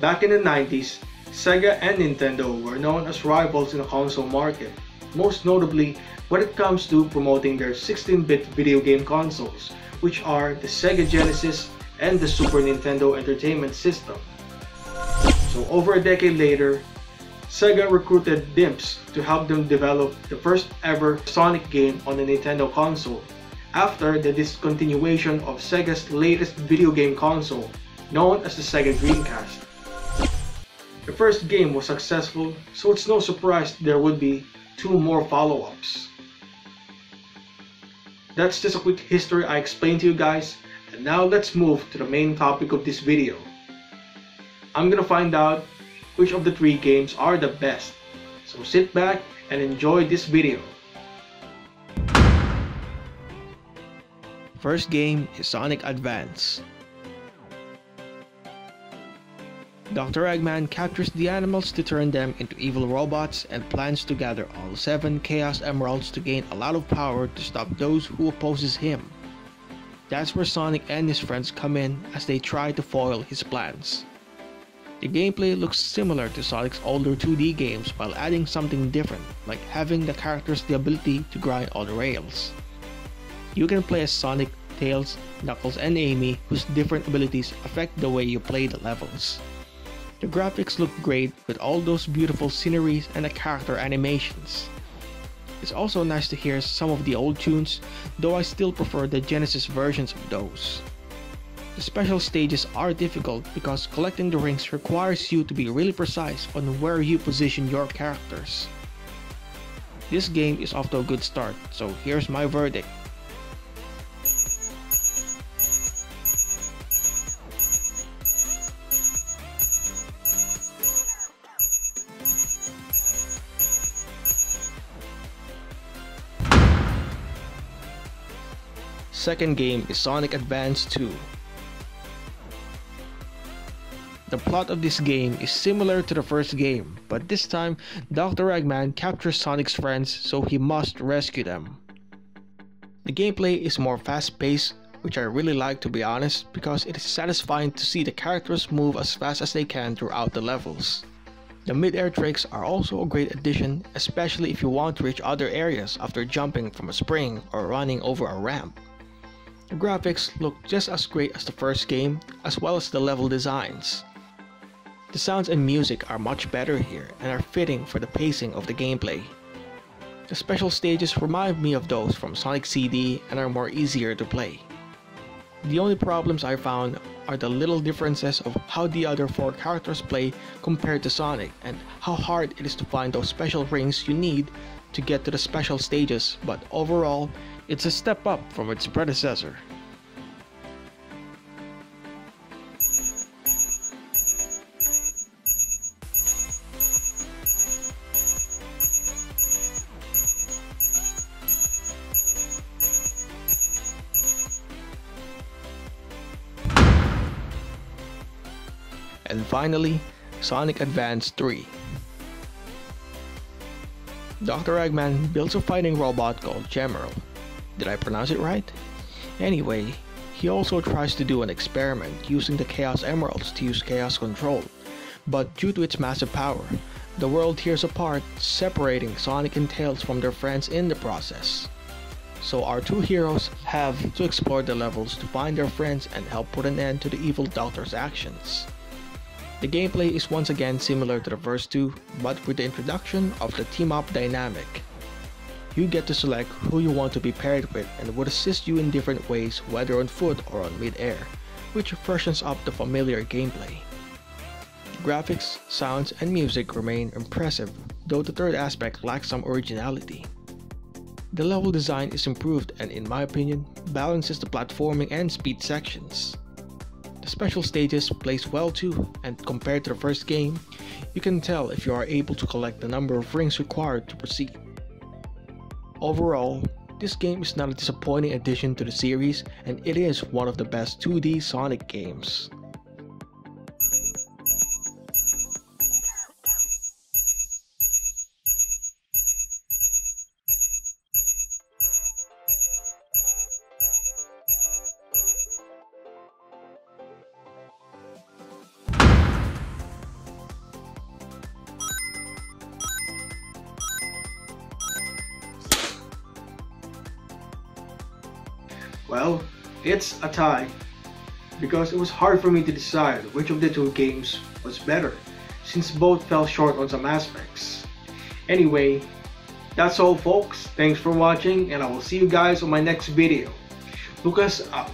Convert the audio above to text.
Back in the 90s, Sega and Nintendo were known as rivals in the console market, most notably when it comes to promoting their 16-bit video game consoles, which are the Sega Genesis and the Super Nintendo Entertainment System. So over a decade later, Sega recruited DIMPs to help them develop the first ever Sonic game on the Nintendo console, after the discontinuation of Sega's latest video game console, known as the Sega Dreamcast. The first game was successful, so it's no surprise there would be 2 more follow-ups. That's just a quick history I explained to you guys, and now let's move to the main topic of this video. I'm gonna find out which of the 3 games are the best, so sit back and enjoy this video. First game is Sonic Advance. Dr. Eggman captures the animals to turn them into evil robots and plans to gather all 7 Chaos Emeralds to gain a lot of power to stop those who opposes him. That's where Sonic and his friends come in as they try to foil his plans. The gameplay looks similar to Sonic's older 2D games while adding something different, like having the characters the ability to grind all the rails. You can play as Sonic, Tails, Knuckles, and Amy, whose different abilities affect the way you play the levels. The graphics look great with all those beautiful sceneries and the character animations. It's also nice to hear some of the old tunes, though I still prefer the Genesis versions of those. The special stages are difficult because collecting the rings requires you to be really precise on where you position your characters. This game is off to a good start, so here's my verdict. Second game is Sonic Advance 2. The plot of this game is similar to the first game, but this time Dr. Eggman captures Sonic's friends, so he must rescue them. The gameplay is more fast-paced, which I really like to be honest, because it is satisfying to see the characters move as fast as they can throughout the levels. The mid-air tricks are also a great addition, especially if you want to reach other areas after jumping from a spring or running over a ramp. The graphics look just as great as the first game, as well as the level designs. The sounds and music are much better here and are fitting for the pacing of the gameplay. The special stages remind me of those from Sonic CD and are more easier to play. The only problems I found are the little differences of how the other 4 characters play compared to Sonic, and how hard it is to find those special rings you need to get to the special stages, but overall, it's a step up from its predecessor. And finally, Sonic Advance 3. Dr. Eggman builds a fighting robot called Gemerald. Did I pronounce it right? Anyway, he also tries to do an experiment using the Chaos Emeralds to use Chaos Control, but due to its massive power, the world tears apart, separating Sonic and Tails from their friends in the process. So our 2 heroes have to explore the levels to find their friends and help put an end to the evil Doctor's actions. The gameplay is once again similar to the first 2, but with the introduction of the team-up dynamic. You get to select who you want to be paired with and would assist you in different ways, whether on foot or on mid-air, which freshens up the familiar gameplay. Graphics, sounds, and music remain impressive, though the third aspect lacks some originality. The level design is improved and, in my opinion, balances the platforming and speed sections. The special stages plays well too, and compared to the first game, you can tell if you are able to collect the number of rings required to proceed. Overall, this game is not a disappointing addition to the series, and it is one of the best 2D Sonic games. Well, it's a tie, because it was hard for me to decide which of the two games was better, since both fell short on some aspects. Anyway, that's all folks, thanks for watching and I will see you guys on my next video. Lucas out.